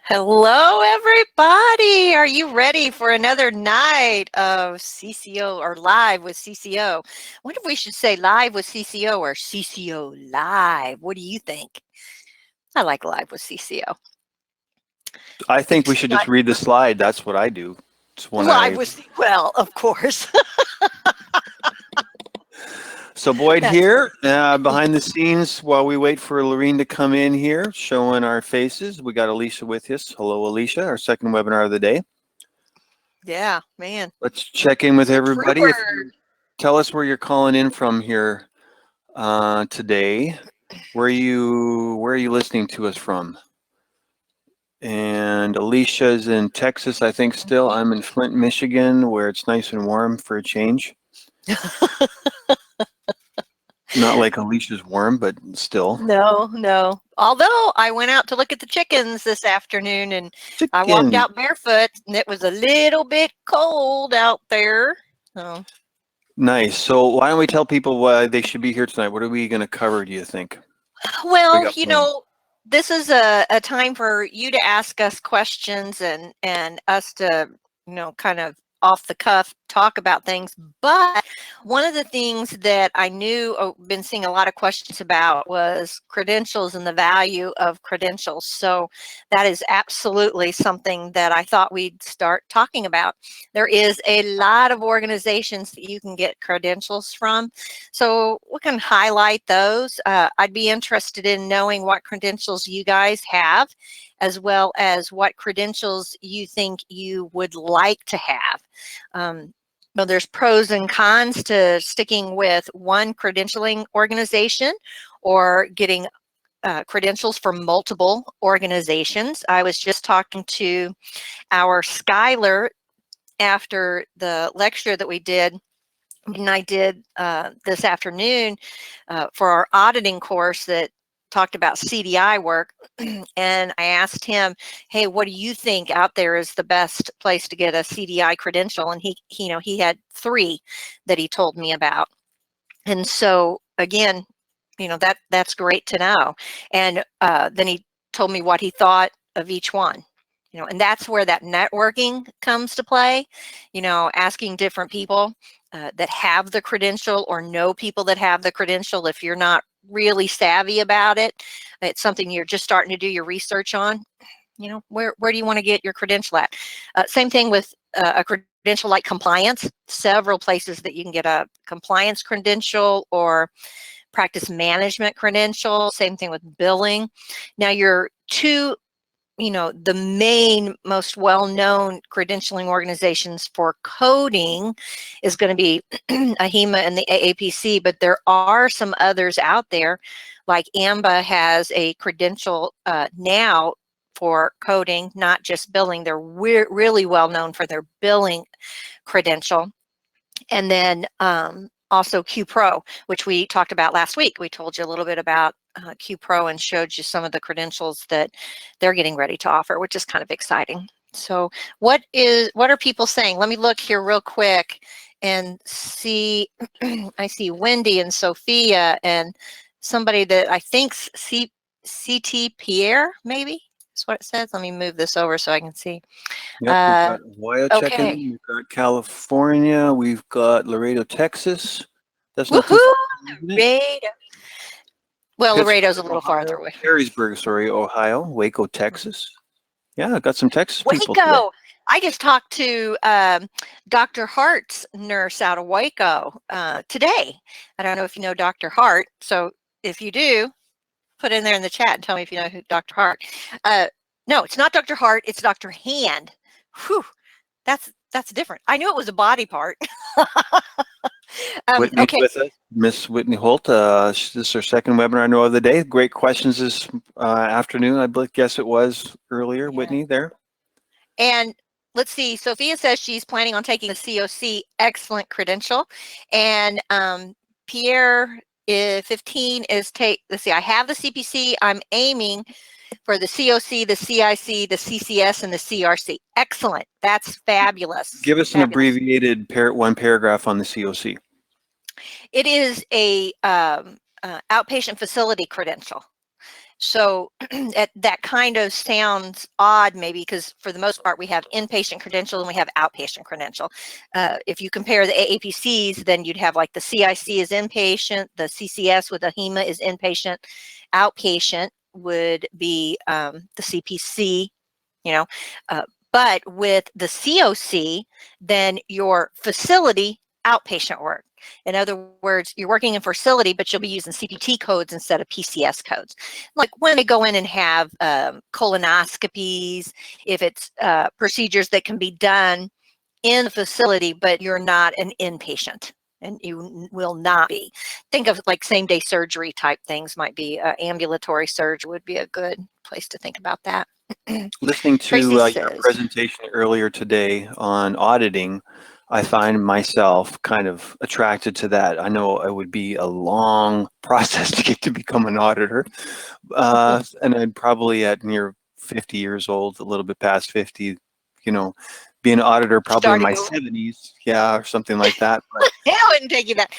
Hello, everybody. Are you ready for another night of CCO or live with CCO? I wonder if we should say live with CCO or CCO live. What do you think? I like live with CCO. I think we should just read the slide. That's what I do. It's when Live I with, well, of course. so Boyd That's here behind the scenes while we wait for Lorene to come in here, showing our faces. We got Alicia with us. Hello, Alicia. Our second webinar of the day. Yeah, man. Let's check in with everybody. If Trooper. you tell us where you're calling in from here today. Where are you listening to us from? And Alicia's in Texas, I think still. I'm in Flint, Michigan, where it's nice and warm for a change. Not like Alicia's warm, but still. No. Although I went out to look at the chickens this afternoon and I walked Chicken. out barefoot and it was a little bit cold out there. So. Nice. So why don't we tell people why they should be here tonight? What are we going to cover, do you think? Well, this is a time for you to ask us questions and us to, kind of off the cuff talk about things. But one of the things that I knew, been seeing a lot of questions about was credentials and the value of credentials. So that is absolutely something that I thought we'd start talking about. There is a lot of organizations that you can get credentials from. So we can highlight those. I'd be interested in knowing what credentials you guys have, as well as what credentials you think you would like to have. Well, there's pros and cons to sticking with one credentialing organization or getting credentials for multiple organizations. I was just talking to our Skylar after the lecture that we did. And I did this afternoon for our auditing course that talked about CDI work. And I asked him, hey, what do you think out there is the best place to get a CDI credential? And he had 3 that he told me about. And so again, that's great to know. And then he told me what he thought of each one. And that's where that networking comes to play, asking different people that have the credential or know people that have the credential. If you're not really savvy about it, it's something you're just starting to do your research on, where do you want to get your credential at? Same thing with a credential like compliance. Several places that you can get a compliance credential or practice management credential. Same thing with billing. Now your 2, the main most well-known credentialing organizations for coding is going to be AHIMA and the AAPC, but there are some others out there, like AMBA has a credential now for coding, not just billing. They're really well known for their billing credential. And then also Q Pro, which we talked about last week. We told you a little bit about Q Pro and showed you some of the credentials that they're getting ready to offer, which is kind of exciting. So what are people saying? Let me look here real quick and see. I see Wendy and Sophia and somebody that I think's CT Pierre, maybe is what it says. Let me move this over so I can see. Yep, we've got Ohio checking Okay. in. We've got California. We've got Laredo, Texas. That's not too Woohoo! far, isn't it? Laredo. Well, Laredo's a Pittsburgh, little farther Ohio. away. Perrysburg, sorry, Ohio. Waco, Texas. Yeah, got some Texas people today. Waco. I just talked to Dr. Hart's nurse out of Waco today. I don't know if you know Dr. Hart. So if you do, put in there in the chat and tell me if you know who Dr. Hart. No, it's not Dr. Hart. It's Dr. Hand. Whew, that's different. I knew it was a body part. Whitney's Okay. with us. Miss Whitney Holt. This is her second webinar I know of the day. Great questions this afternoon. I guess it was earlier, Yeah. Whitney, there. And let's see, Sophia says she's planning on taking the COC, excellent credential. And Pierre 15 is let's see, I have the CPC. I'm aiming for the COC, the CIC, the CCS, and the CRC. Excellent. That's fabulous. Give us an abbreviated one paragraph on the COC. It is a outpatient facility credential. So that kind of sounds odd maybe, because for the most part we have inpatient credential and we have outpatient credential. If you compare the AAPCs, then you'd have like the CIC is inpatient, the CCS with a HEMA is inpatient, outpatient would be the CPC, you know, but with the COC, then your facility outpatient work. In other words, you're working in facility, but you'll be using CPT codes instead of PCS codes. Like when they go in and have colonoscopies, if it's procedures that can be done in the facility, but you're not an inpatient, and you will not be. Think of like same day surgery type things might be. Ambulatory surgery would be a good place to think about that. Listening to your presentation earlier today on auditing, I find myself kind of attracted to that. I know it would be a long process to get to become an auditor, and I'd probably at near 50 years old, a little bit past 50, you know, be an auditor probably in my 70s, yeah, or something like that. But it wouldn't take you that.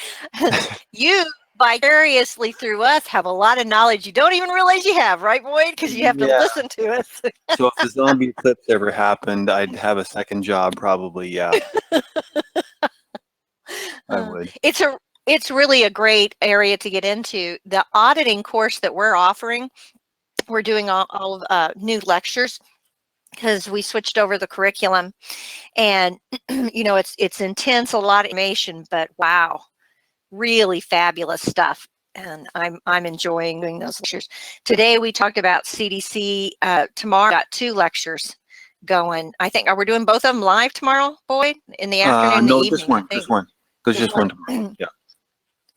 You vicariously through us have a lot of knowledge you don't even realize you have, right, Boyd? Because you have to listen to us. So if the zombie eclipse ever happened, I'd have a second job probably, yeah. I would. It's really a great area to get into. The auditing course that we're offering, we're doing all new lectures because we switched over the curriculum, and you know, it's intense, a lot of information, but wow, really fabulous stuff. And I'm enjoying doing those lectures. Today we talked about CDC. Tomorrow got 2 lectures going. I think, are we doing both of them live tomorrow, Boyd? In the afternoon, no, the evening? just one. There's just one tomorrow. Yeah.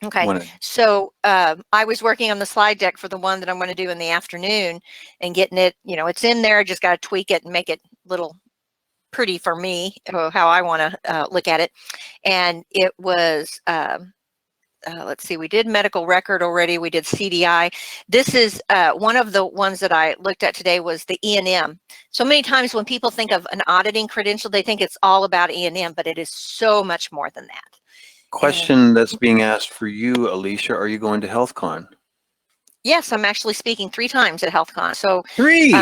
Okay. So I was working on the slide deck for the one that I'm going to do in the afternoon and getting it, you know, it's in there. Just got to tweak it and make it a little pretty for me, how I want to look at it. And it was, let's see, we did medical record already. We did CDI. This is one of the ones that I looked at today was the E&M. So many times when people think of an auditing credential, they think it's all about E&M, but it is so much more than that. Question that's being asked for you, Alicia, are you going to HealthCon? Yes, I'm actually speaking 3 times at HealthCon. So 3?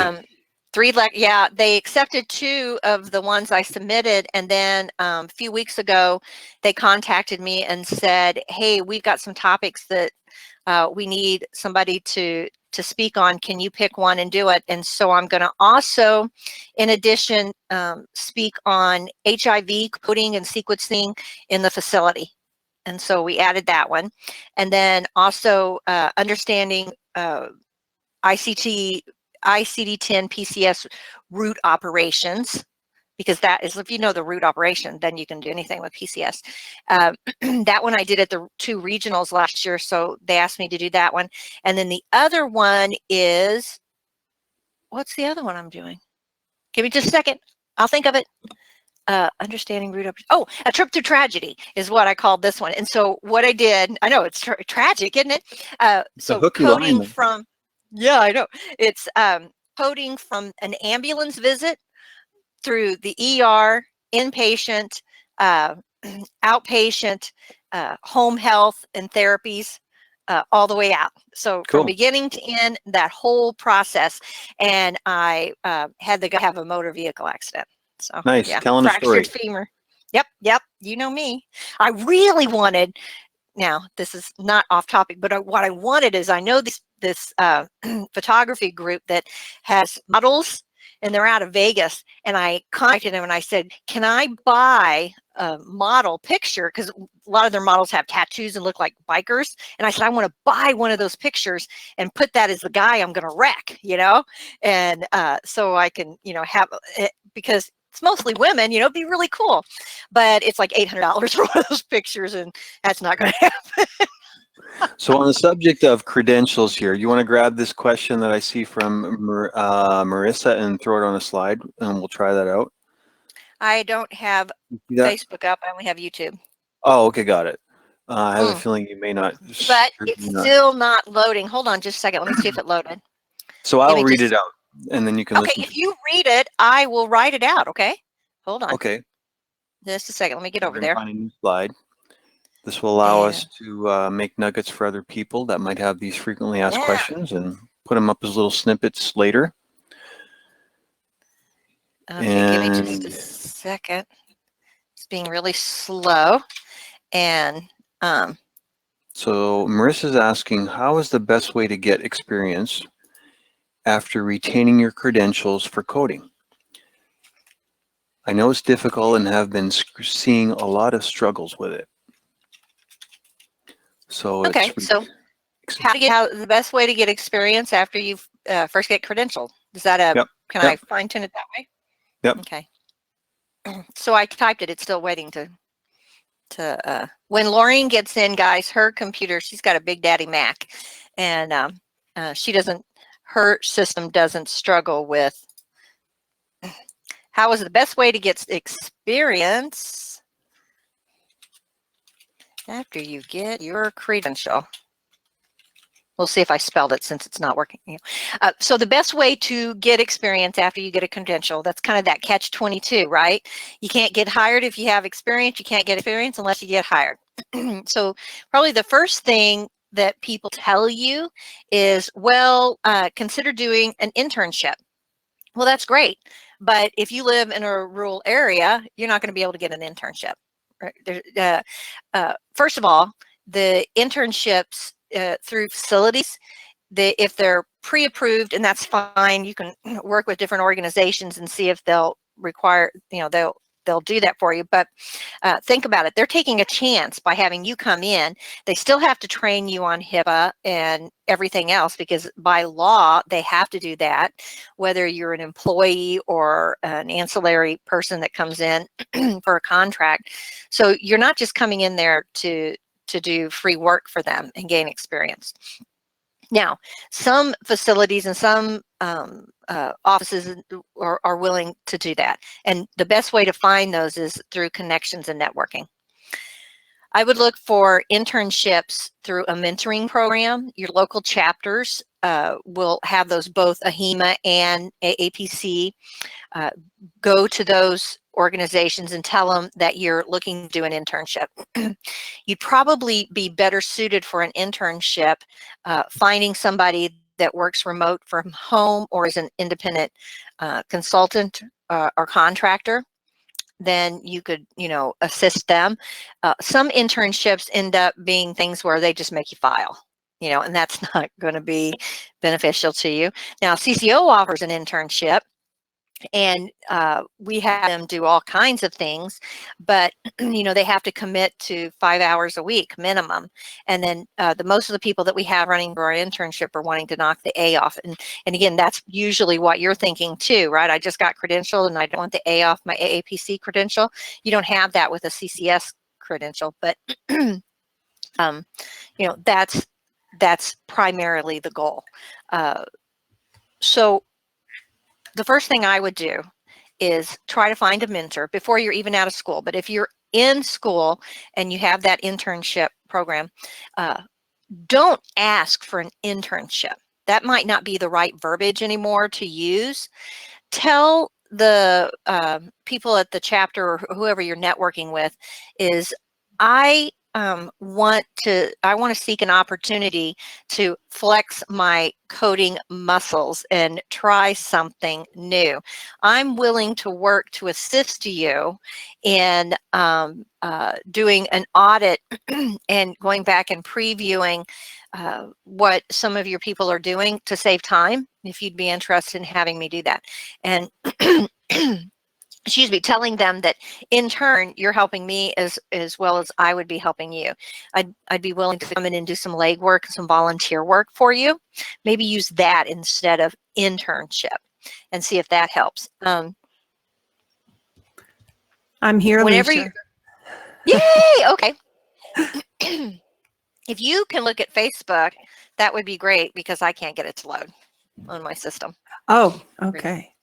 Yeah, they accepted 2 of the ones I submitted, and then a few weeks ago they contacted me and said, hey, we've got some topics that we need somebody to speak on. Can you pick one and do it? And so I'm going to also, in addition, speak on HIV coding and sequencing in the facility. And so we added that one. And then also understanding ICD-10 PCS root operations, because that is, if you know the root operation, then you can do anything with PCS. That one I did at the 2 regionals last year, so they asked me to do that one. And then the other one is, what's the other one I'm doing? Give me just a second. I'll think of it. Understanding root operation. Oh, a trip to tragedy is what I called this one. And so what I did, I know it's tragic, isn't it? So coding from, yeah, I know. It's coding from an ambulance visit through the ER, inpatient, outpatient, home health and therapies, all the way out. So from beginning to end, that whole process. And I had the guy have a motor vehicle accident. So nice. Yeah, telling a story. Fractured femur. Yep. You know me. I really wanted. Now this is not off topic, but what I wanted is, I know this photography group that has models, and they're out of Vegas. And I contacted them and I said, can I buy a model picture? Because a lot of their models have tattoos and look like bikers. And I said, I want to buy one of those pictures and put that as the guy I'm going to wreck, you know? And so I can, you know, have it, because it's mostly women, you know, it'd be really cool. But it's like $800 for one of those pictures, and that's not going to happen. So on the subject of credentials here, you want to grab this question that I see from Marissa and throw it on a slide, and we'll try that out. I don't have Facebook up. I only have YouTube. Oh, okay, got it. I have a feeling you may not. But it's still not loading. Hold on just a second. Let me see if it loaded. So I'll read it out, and then you can listen. Okay, if you read it, I will write it out, okay? Hold on. Okay. Just a second. Let me get over there. Find a new slide. This will allow us to make nuggets for other people that might have these frequently asked questions, and put them up as little snippets later. Okay, give me just a second. It's being really slow. And so Marissa's asking, how is the best way to get experience after retaining your credentials for coding? I know it's difficult and have been seeing a lot of struggles with it. So okay, so how the best way to get experience after you first get credentialed? Is that a, can I fine tune it that way? Yep. Okay. So I typed it, it's still waiting to when Laureen gets in, guys, her computer, she's got a Big Daddy Mac, and her system doesn't struggle with how is the best way to get experience after you get your credential. We'll see if I spelled it since it's not working. So the best way to get experience after you get a credential, that's kind of that catch-22, right? You can't get hired if you have experience. You can't get experience unless you get hired. So probably the first thing that people tell you is, well, consider doing an internship. Well, that's great. But if you live in a rural area, you're not going to be able to get an internship. First of all, the internships through facilities, if they're pre-approved, and that's fine, you can work with different organizations and see if they'll require, they'll do that for you. But think about it. They're taking a chance by having you come in. They still have to train you on HIPAA and everything else, because by law, they have to do that, whether you're an employee or an ancillary person that comes in for a contract. So you're not just coming in there to do free work for them and gain experience. Now, some facilities and some offices are willing to do that. And the best way to find those is through connections and networking. I would look for internships through a mentoring program. Your local chapters will have those, both AHEMA and AAPC. Go to those organizations and tell them that you're looking to do an internship. You'd probably be better suited for an internship finding somebody that works remote from home or is an independent consultant or contractor. Then you could, assist them. Some internships end up being things where they just make you file, and that's not going to be beneficial to you. Now, CCO offers an internship, and we have them do all kinds of things, but they have to commit to 5 hours a week minimum. And then most of the people that we have running for our internship are wanting to knock the A off. And again, that's usually what you're thinking too, right? I just got credentialed and I don't want the A off my AAPC credential. You don't have that with a CCS credential, but that's primarily the goal. So the first thing I would do is try to find a mentor before you're even out of school. But if you're in school and you have that internship program, don't ask for an internship. That might not be the right verbiage anymore to use. Tell the people at the chapter or whoever you're networking with is, I want to seek an opportunity to flex my coding muscles and try something new. I'm willing to work to assist you in doing an audit and going back and previewing what some of your people are doing to save time, if you'd be interested in having me do that. And excuse me, telling them that in turn, you're helping me as well as I would be helping you. I'd be willing to come in and do some legwork, some volunteer work for you. Maybe use that instead of internship and see if that helps. I'm here, whenever Alicia. Yay! Okay. If you can look at Facebook, that would be great, because I can't get it to load on my system. Oh, okay.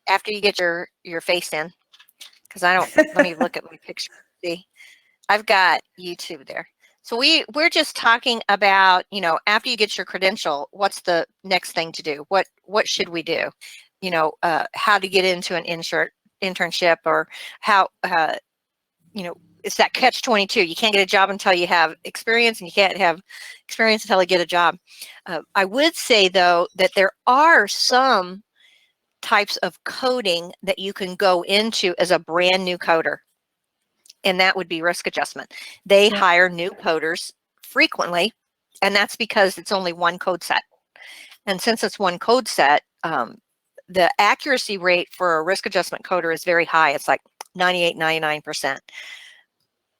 After you get your face in, because I don't, let me look at my picture. See, I've got YouTube there. So we're just talking about, after you get your credential, what's the next thing to do? What should we do? How to get into an internship, or how, it's that catch-22. You can't get a job until you have experience, and you can't have experience until you get a job. I would say, though, that there are some types of coding that you can go into as a brand new coder, and that would be risk adjustment. They hire new coders frequently, and that's because it's only one code set. And since it's one code set, the accuracy rate for a risk adjustment coder is very high. It's like 98, 99%.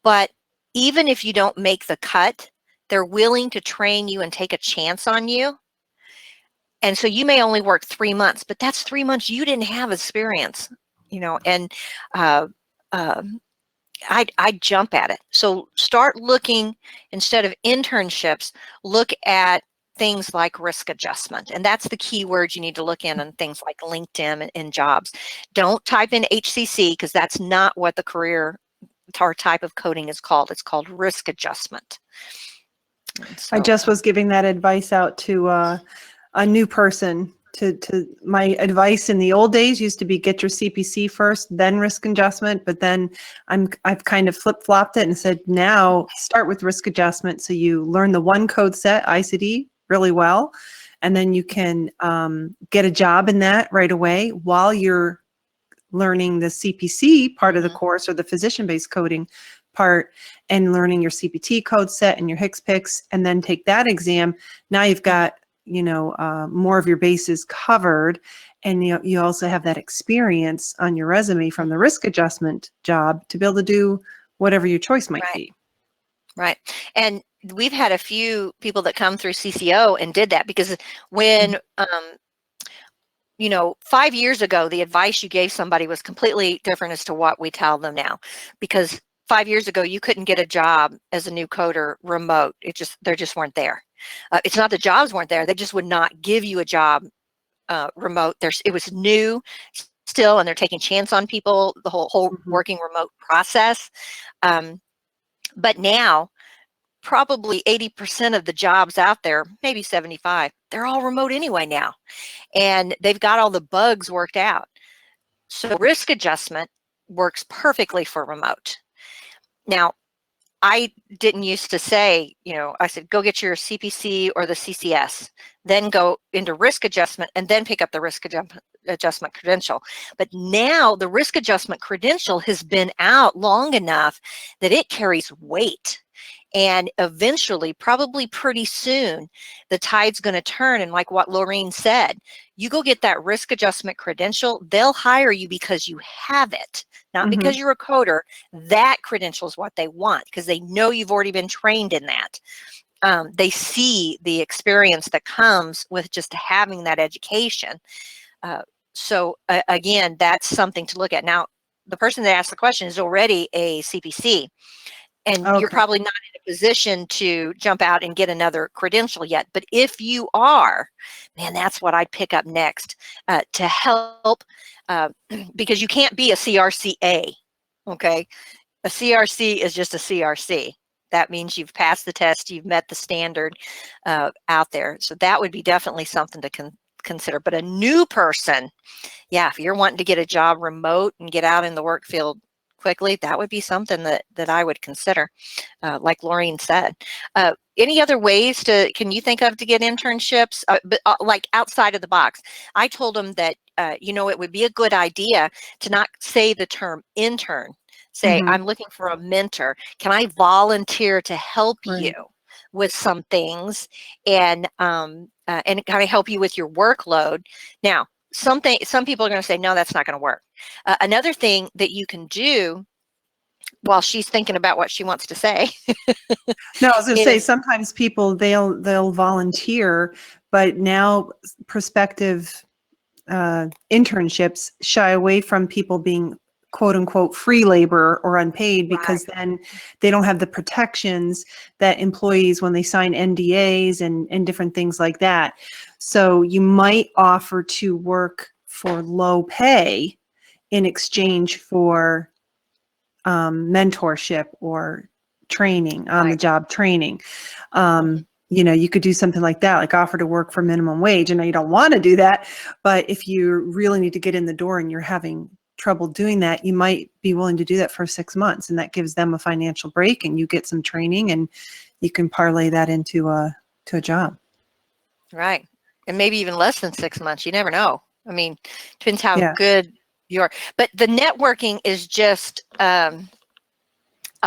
But even if you don't make the cut, they're willing to train you and take a chance on you. And so you may only work 3 months, but that's 3 months you didn't have experience, and I'd jump at it. So start looking, instead of internships, look at things like risk adjustment. And that's the key word you need to look in on things like LinkedIn and jobs. Don't type in HCC, because that's not what the career or type of coding is called. It's called risk adjustment. So, I just was giving that advice out to a new person. To my advice in the old days used to be get your CPC first, then risk adjustment. But then I've kind of flip-flopped it and said, now start with risk adjustment, so you learn the one code set, ICD, really well, and then you can get a job in that right away while you're learning the CPC part of the course, or the physician-based coding part, and learning your CPT code set and your HCPCS, and then take that exam. Now you've got more of your bases covered, and you also have that experience on your resume from the risk adjustment job to be able to do whatever your choice might be. Right. And we've had a few people that come through CCO and did that, because when 5 years ago, the advice you gave somebody was completely different as to what we tell them now. Because 5 years ago, you couldn't get a job as a new coder remote. They just weren't there. It's not the jobs weren't there. They just would not give you a job remote. It was new still, and they're taking chance on people, the whole working remote process. But now, probably 80% of the jobs out there, maybe 75, they're all remote anyway now. And they've got all the bugs worked out. So risk adjustment works perfectly for remote. Now, I didn't used to say, I said, go get your CPC or the CCS, then go into risk adjustment, and then pick up the risk adjustment credential. But now the risk adjustment credential has been out long enough that it carries weight. And eventually, probably pretty soon, the tide's going to turn. And like what Laureen said, you go get that risk adjustment credential, they'll hire you because you have it, not because you're a coder. That credential is what they want, because they know you've already been trained in that. They see the experience that comes with just having that education. So again, that's something to look at. Now, the person that asked the question is already a CPC. And you're probably not in a position to jump out and get another credential yet. But if you are, man, that's what I'd pick up next to help, because you can't be a CRCA, okay? A CRC is just a CRC. That means you've passed the test, you've met the standard out there. So that would be definitely something to consider. But a new person, yeah, if you're wanting to get a job remote and get out in the work field quickly, that would be something that I would consider, like Laureen said. Any other ways can you think of to get internships, but like outside of the box? I told them that, it would be a good idea to not say the term intern. Say, I'm looking for a mentor. Can I volunteer to help you with some things and kind of help you with your workload? Now, some people are going to say, no, that's not going to work. Another thing that you can do while she's thinking about what she wants to say. No, I was going to say, sometimes people, they'll volunteer, but now prospective internships shy away from people being quote unquote free labor or unpaid, because then they don't have the protections that employees when they sign NDAs and different things like that. So you might offer to work for low pay in exchange for mentorship or training, on the job training. You could do something like that, like offer to work for minimum wage. And you don't want to do that, but if you really need to get in the door and you're having trouble doing that, you might be willing to do that for 6 months, and that gives them a financial break, and you get some training, and you can parlay that into a job. Right. And maybe even less than 6 months. You never know. I mean, depends how Yeah. good you are. But the networking is just a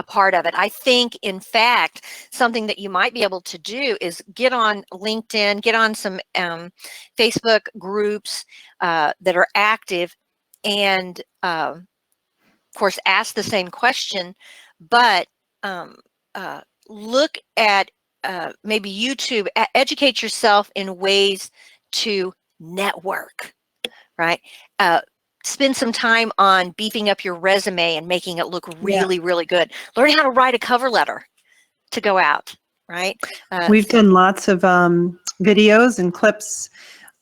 part of it. I think, in fact, something that you might be able to do is get on LinkedIn, get on some Facebook groups that are active, and of course, ask the same question, but look at maybe YouTube, educate yourself in ways to network, right? Spend some time on beefing up your resume and making it look really, really good. Learn how to write a cover letter to go out, right? We've done lots of videos and clips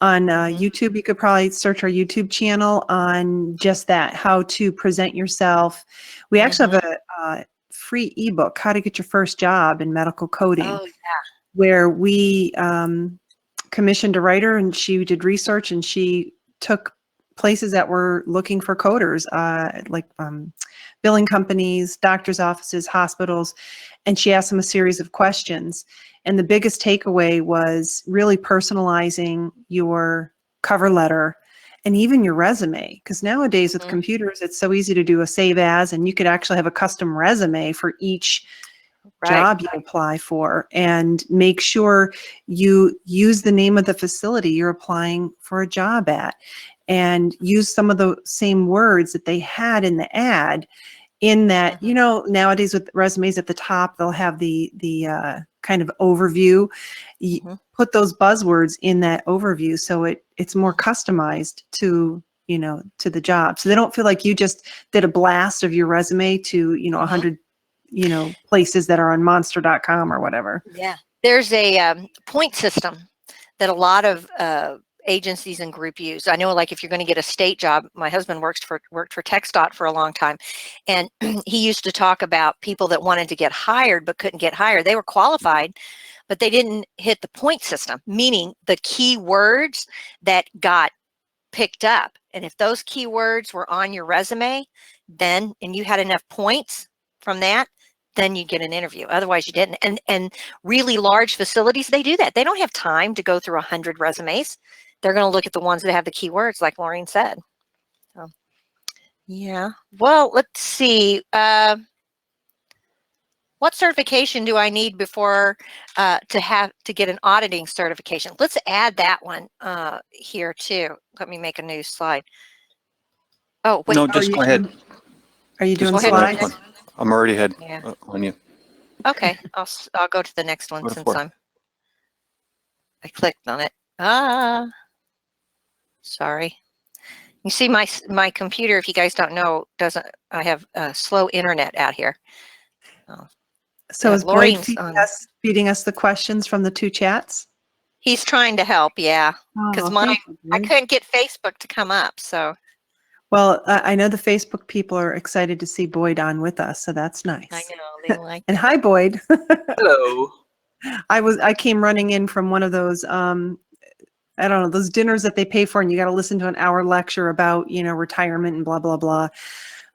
on YouTube. You could probably search our YouTube channel on just that, how to present yourself. We actually have a free ebook, How to Get Your First Job in Medical Coding, where we commissioned a writer, and she did research, and she took places that were looking for coders, like billing companies, doctors' offices, hospitals, and she asked them a series of questions. And the biggest takeaway was really personalizing your cover letter and even your resume, because nowadays with computers, it's so easy to do a save as, and you could actually have a custom resume for each job you apply for, and make sure you use the name of the facility you're applying for a job at, and use some of the same words that they had in the ad. In that, you know, nowadays with resumes at the top, they'll have the kind of overview. Put those buzzwords in that overview, so it's more customized to, you know, to the job. So they don't feel like you just did a blast of your resume to, you know, 100, you know, places that are on monster.com or whatever. Yeah. There's a point system that a lot of agencies and group use. I know, like, if you're going to get a state job, my husband worked for TxDOT for a long time, and he used to talk about people that wanted to get hired but couldn't get hired. They were qualified, but they didn't hit the point system, meaning the key words that got picked up. And if those keywords were on your resume, then, and you had enough points from that, then you get an interview. Otherwise you didn't. And really large facilities, they do that. They don't have time to go through 100 resumes. They're going to look at the ones that have the keywords, like Maureen said. So, yeah. Well, let's see. What certification do I need before to get an auditing certification? Let's add that one here too. Let me make a new slide. Oh, wait. No, just go ahead. Are you doing slides? slides? I'm already ahead on you. Okay, I'll go to the next one since I clicked on it. Sorry. You see my computer, if you guys don't know, I have slow internet out here. So is Boyd feeding us the questions from the two chats? He's trying to help, yeah, because I couldn't get Facebook to come up, so. Well, I know the Facebook people are excited to see Boyd on with us, so that's nice. I know, they like And hi, Boyd. Hello. I came running in from one of those, I don't know, those dinners that they pay for, and you got to listen to an hour lecture about, you know, retirement and blah, blah, blah.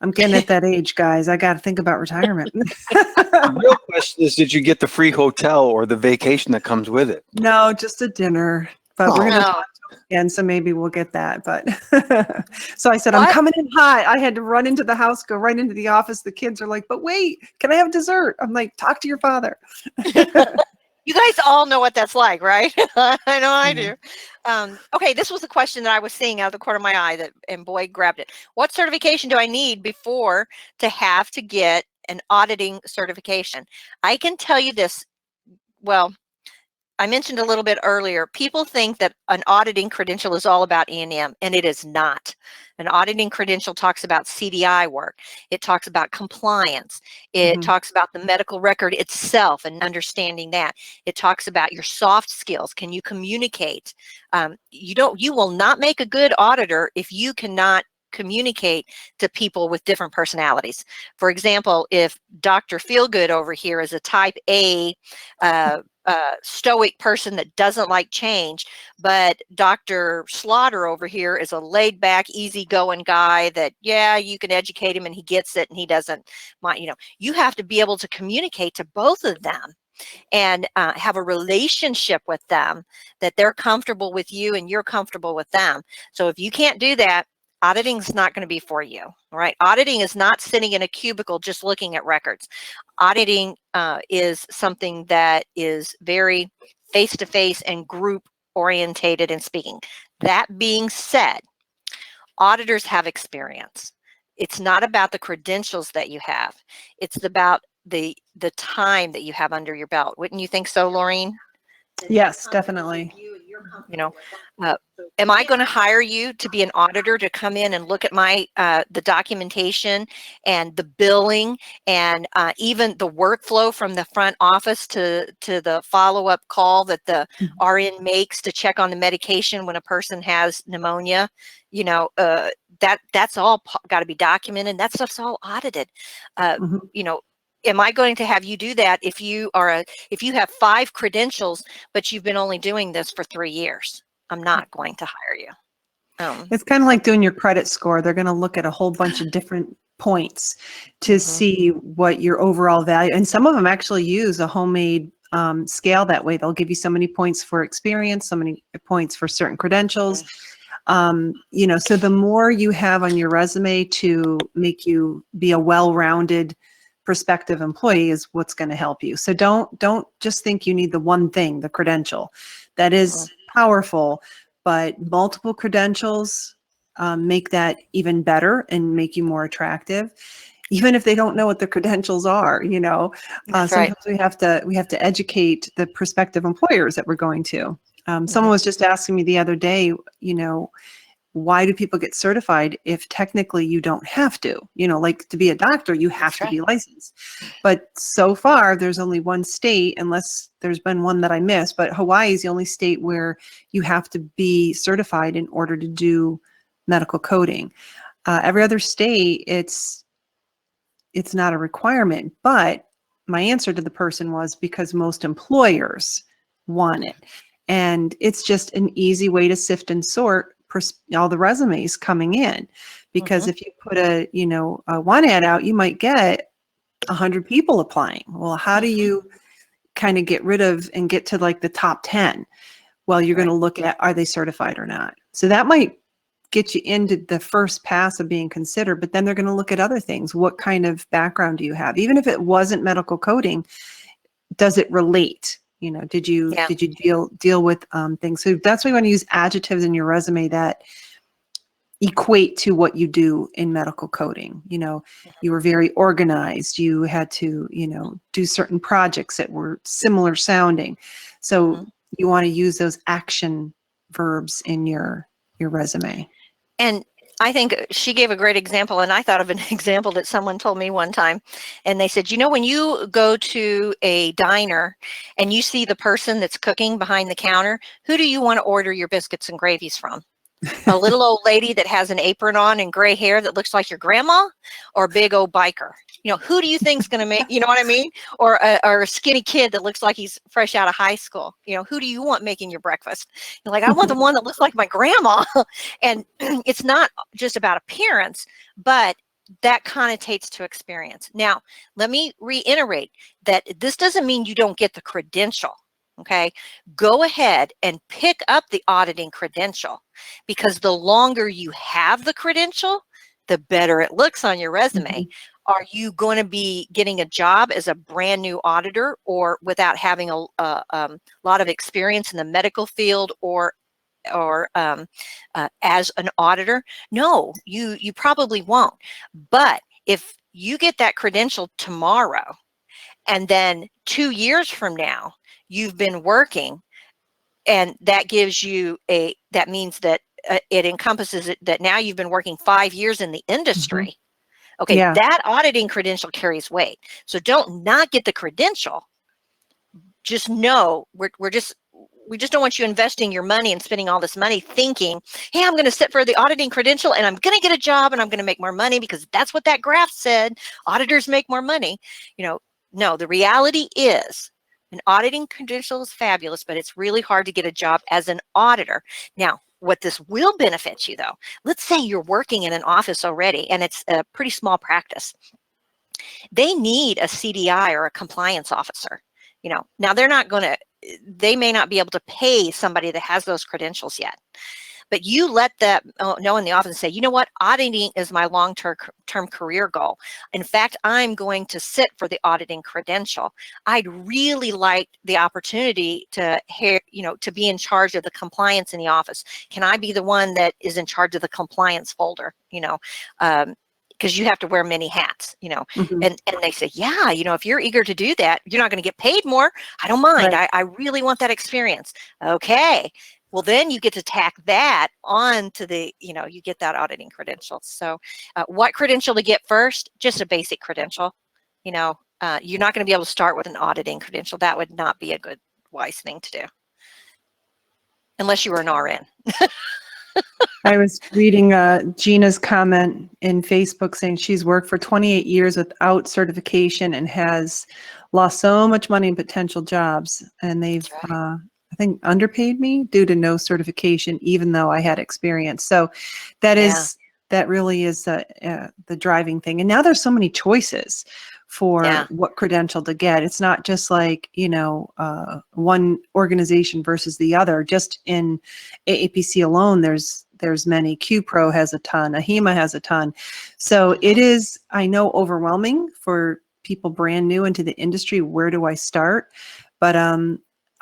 I'm getting at that age, guys. I got to think about retirement. The real question is, did you get the free hotel or the vacation that comes with it? No, just a dinner. But we're going to talk again, so maybe we'll get that. But so I said, I'm coming in hot. I had to run into the house, go right into the office. The kids are like, but wait, can I have dessert? I'm like, talk to your father. You guys all know what that's like, right? I know I do. Okay, this was a question that I was seeing out of the corner of my eye, and Boyd grabbed it. What certification do I need before to get an auditing certification? I can tell you this. Well, I mentioned a little bit earlier, people think that an auditing credential is all about E&M, and it is not. An auditing credential talks about CDI work. It talks about compliance. It talks about the medical record itself and understanding that. It talks about your soft skills. Can you communicate? You will not make a good auditor if you cannot communicate to people with different personalities. For example, if Dr. Feelgood over here is a type A stoic person that doesn't like change, but Dr. Slaughter over here is a laid back, easygoing guy that, yeah, you can educate him and he gets it and he doesn't mind, you have to be able to communicate to both of them and have a relationship with them that they're comfortable with you and you're comfortable with them. So if you can't do that, auditing is not going to be for you. All right. Auditing is not sitting in a cubicle just looking at records. Auditing is something that is very face-to-face and group orientated in speaking. That being said, auditors have experience. It's not about the credentials that you have. It's about the time that you have under your belt. Wouldn't you think so, Laureen? Yes, definitely. Am I going to hire you to be an auditor to come in and look at my the documentation and the billing and even the workflow from the front office to the follow-up call that the RN makes to check on the medication when a person has pneumonia? That's all got to be documented. That stuff's all audited. Am I going to have you do that if you have 5 credentials, but you've been only doing this for 3 years? I'm not going to hire you. It's kind of like doing your credit score. They're going to look at a whole bunch of different points to see what your overall value, and some of them actually use a homemade scale that way. They'll give you so many points for experience, so many points for certain credentials. So the more you have on your resume to make you be a well-rounded prospective employee is what's going to help you. So don't just think you need the one thing, the credential. That is powerful, but multiple credentials make that even better and make you more attractive, even if they don't know what the credentials are. Sometimes right. we have to educate the prospective employers that we're going to. Someone was just asking me the other day, why do people get certified if technically you don't have to? Like to be a doctor, you have to be licensed. But so far, there's only one state, unless there's been one that I missed, but Hawaii is the only state where you have to be certified in order to do medical coding. Every other state, it's not a requirement. But my answer to the person was because most employers want it. And it's just an easy way to sift and sort all the resumes coming in, because if you put a one ad out, you might get 100 people applying. Well, how do you kind of get rid of and get to like the top 10? Well, you're going to look at, are they certified or not? So that might get you into the first pass of being considered, but then they're going to look at other things. What kind of background do you have? Even if it wasn't medical coding, does it relate? Did you deal with things? So that's why you want to use adjectives in your resume that equate to what you do in medical coding. You were very organized. You had to, do certain projects that were similar sounding. So you want to use those action verbs in your resume. And I think she gave a great example, and I thought of an example that someone told me one time, and they said, when you go to a diner and you see the person that's cooking behind the counter, who do you want to order your biscuits and gravies from? A little old lady that has an apron on and gray hair that looks like your grandma, or a big old biker? Who do you think's going to make, you know what I mean? Or a skinny kid that looks like he's fresh out of high school? Who do you want making your breakfast? You're like, I want the one that looks like my grandma. And it's not just about appearance, but that connotates to experience. Now, let me reiterate that this doesn't mean you don't get the credential. Okay, go ahead and pick up the auditing credential, because the longer you have the credential, the better it looks on your resume. Are you going to be getting a job as a brand new auditor, or without having a lot of experience in the medical field, or as an auditor? No, you probably won't. But if you get that credential tomorrow, and then 2 years from now, you've been working, and that gives you that means that it encompasses it, that now you've been working 5 years in the industry. Okay, that auditing credential carries weight. So don't not get the credential. Just know we're We just don't want you investing your money and spending all this money thinking, hey, I'm going to sit for the auditing credential and I'm going to get a job and I'm going to make more money because that's what that graph said. Auditors make more money. No, the reality is an auditing credential is fabulous, but it's really hard to get a job as an auditor. Now, what this will benefit you though, let's say you're working in an office already and it's a pretty small practice. They need a CDI or a compliance officer. Now they may not be able to pay somebody that has those credentials yet, but you let that know in the office and say, you know what, auditing is my long-term career goal. In fact, I'm going to sit for the auditing credential. I'd really like the opportunity to be in charge of the compliance in the office. Can I be the one that is in charge of the compliance folder? Because you have to wear many hats, and they say, yeah, if you're eager to do that, you're not going to get paid more. I don't mind. Right. I really want that experience. Okay. Well, then you get to tack that on to the, you get that auditing credential. So what credential to get first? Just a basic credential. You're not going to be able to start with an auditing credential. That would not be a good, wise thing to do. Unless you were an RN. I was reading Gina's comment in Facebook saying she's worked for 28 years without certification and has lost so much money in potential jobs. And they've, I think, underpaid me due to no certification, even though I had experience. So that really is the driving thing. And now there's so many choices for what credential to get. It's not just like, one organization versus the other. Just in AAPC alone, there's many. QPro has a ton. AHEMA has a ton. So it is, I know, overwhelming for people brand new into the industry. Where do I start? But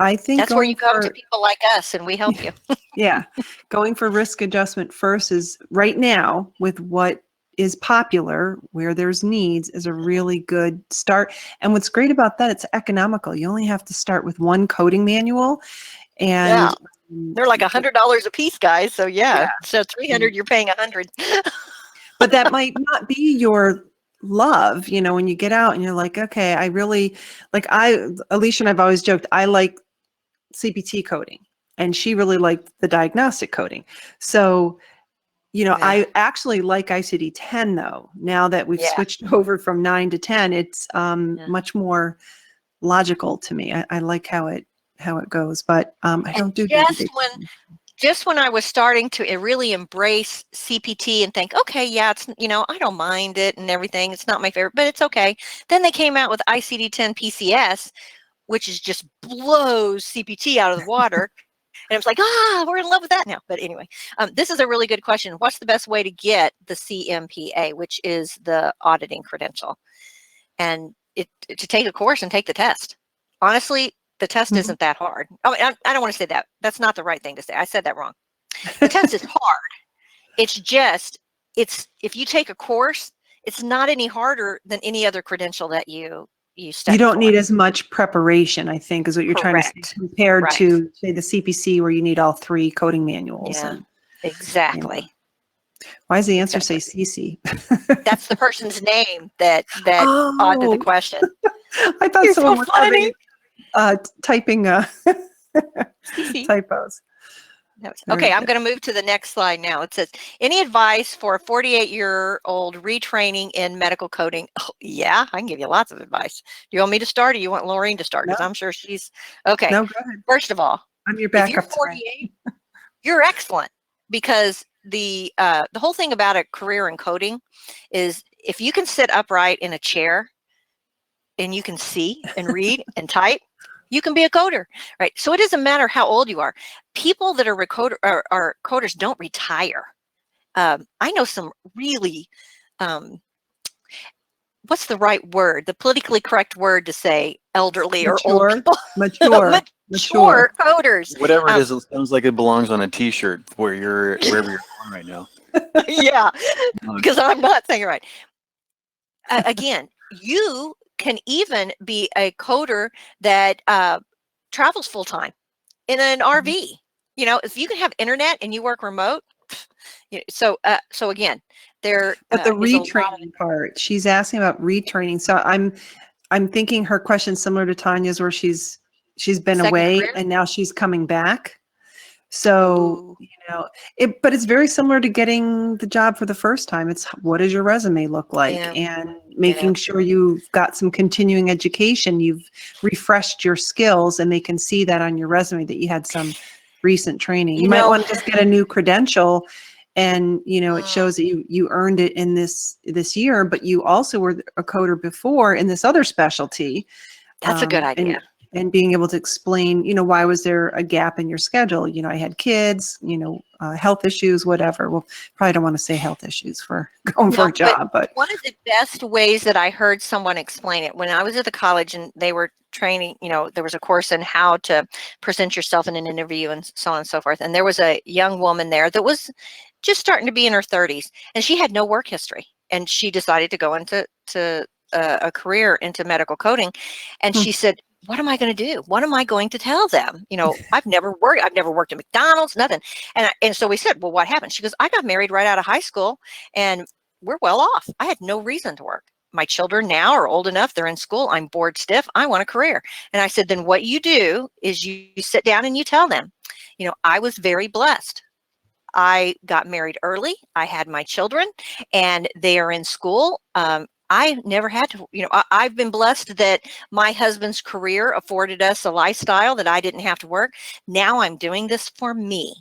I think that's where you come to people like us and we help you. Yeah. Going for risk adjustment first is right now with what is popular, where there's needs, is a really good start. And what's great about that, it's economical. You only have to start with one coding manual. And they're like $100 a piece, guys. So so 300, you're paying 100. But that might not be your love, when you get out and you're like, okay, I really Alicia and I've always joked, I like CPT coding and she really liked the diagnostic coding. So, I actually like ICD-10 though. Now that we've switched over from 9 to 10, it's much more logical to me. I like how it goes, but I don't do just when I was starting to really embrace CPT and think, okay, it's, I don't mind it and everything. It's not my favorite, but it's okay. Then they came out with ICD-10 PCS, which is just blows CPT out of the water. And it's like, we're in love with that now. But anyway, this is a really good question. What's the best way to get the CMPA, which is the auditing credential? And to take a course and take the test. Honestly, the test isn't that hard. I don't want to say that. That's not the right thing to say. I said that wrong. The test is hard. It's just, if you take a course, it's not any harder than any other credential that you study. You don't need as much preparation, I think, is what you're trying to say, compared to, say, the CPC where you need all 3 coding manuals. Yeah, exactly. Why does the answer say CC? That's the person's name that authored the question. I thought someone was having typing typos. Okay, I'm going to move to the next slide now. It says, any advice for a 48-year-old retraining in medical coding? Oh, yeah, I can give you lots of advice. Do you want me to start or you want Laureen to start? Because I'm sure she's, okay. No, go ahead. First of all, I'm your backup. If you're 48, you're excellent, because the whole thing about a career in coding is if you can sit upright in a chair and you can see and read and type, you can be a coder, right? So it doesn't matter how old you are. People that are coders don't retire. I know some really, what's the right word? The politically correct word to say elderly or old people. Mature coders. Whatever it is, it sounds like it belongs on a T-shirt wherever you're going right now. Yeah, because I'm not saying it right. Again, you can even be a coder that travels full time in an RV. If you can have internet and you work remote. So again, there. But the retraining part, she's asking about retraining. So I'm thinking her question similar to Tanya's, where she's she's been Second away career? and now she's coming back. So, Ooh. but it's very similar to getting the job for the first time. It's what does your resume look like, Yeah. and making sure you've got some continuing education, you've refreshed your skills, and they can see that on your resume that you had some recent training. You might want to just get a new credential, and it shows that you earned it in this year, but you also were a coder before in this other specialty. That's a good idea. And being able to explain, why was there a gap in your schedule? I had kids, health issues, whatever. Well, probably don't want to say health issues for going for a job, but one of the best ways that I heard someone explain it when I was at the college and they were training, there was a course in how to present yourself in an interview and so on and so forth. And there was a young woman there that was just starting to be in her 30s, and she had no work history, and she decided to go into a career into medical coding. And she said, what am I going to do? What am I going to tell them? I've never worked at McDonald's, nothing. And so we said, well, what happened? She goes, I got married right out of high school and we're well off. I had no reason to work. My children now are old enough. They're in school. I'm bored stiff. I want a career. And I said, then what you do is you sit down and you tell them, I was very blessed. I got married early. I had my children and they are in school. I never had to, I've been blessed that my husband's career afforded us a lifestyle that I didn't have to work. Now I'm doing this for me.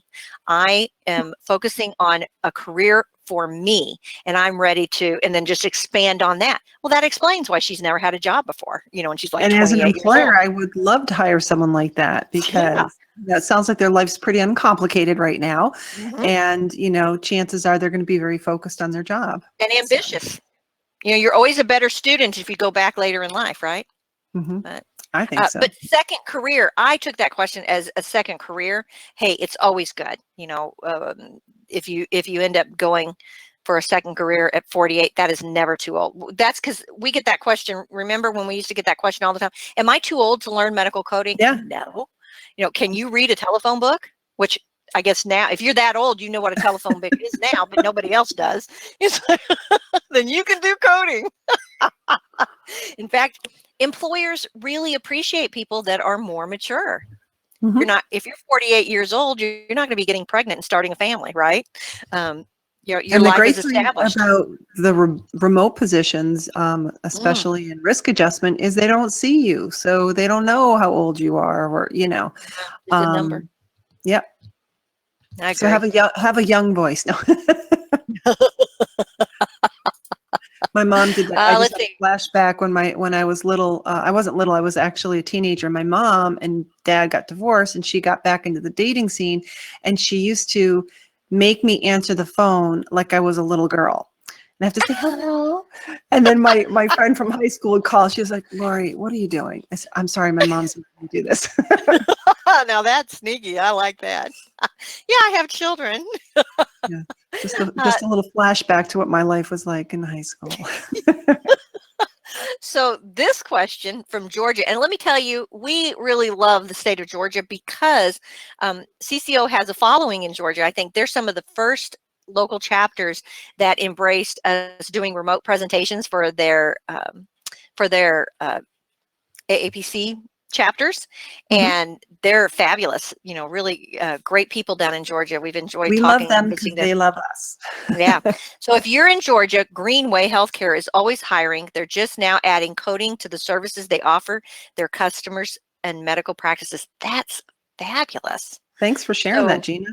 I am focusing on a career for me, and I'm ready to, and then just expand on that. Well, that explains why she's never had a job before, and she's like, and as an 28 employer, years old. I would love to hire someone like that, because that sounds like their life's pretty uncomplicated right now. And, chances are they're going to be very focused on their job. And ambitious. So. You're always a better student if you go back later in life, right? But, I think so. But second career, I took that question as a second career. Hey, it's always good. If you end up going for a second career at 48, that is never too old. That's because we get that question. Remember when we used to get that question all the time? Am I too old to learn medical coding? Yeah. No. Can you read a telephone book? Which I guess now, if you're that old, you know what a telephone book is now, but nobody else does. Then you can do coding. In fact, employers really appreciate people that are more mature. If you're 48 years old, you're not going to be getting pregnant and starting a family, right? Your life is established. About the remote positions, especially in risk adjustment, is they don't see you, so they don't know how old you are, or It's a number. Yep. I agree. So have a young voice. No. My mom did that. I just had a flashback when I was little. I wasn't little. I was actually a teenager. My mom and dad got divorced, and she got back into the dating scene, and she used to make me answer the phone like I was a little girl. And I have to say hello. And then my friend from high school would call. She was like, Lori, what are you doing? I said, I'm sorry, my mom's making me do this. Now that's sneaky. I like that. Yeah, I have children. Yeah. Just a little flashback to what my life was like in high school. So this question from Georgia, and let me tell you, we really love the state of Georgia because CCO has a following in Georgia. I think they're some of the first local chapters that embraced us doing remote presentations for their AAPC chapters, and they're fabulous. Really great people down in Georgia. We've enjoyed we talking. Love them because they love us. Yeah. So if you're in Georgia, Greenway Healthcare is always hiring. They're just now adding coding to the services they offer their customers and medical practices. That's fabulous. Thanks for sharing that, Gina.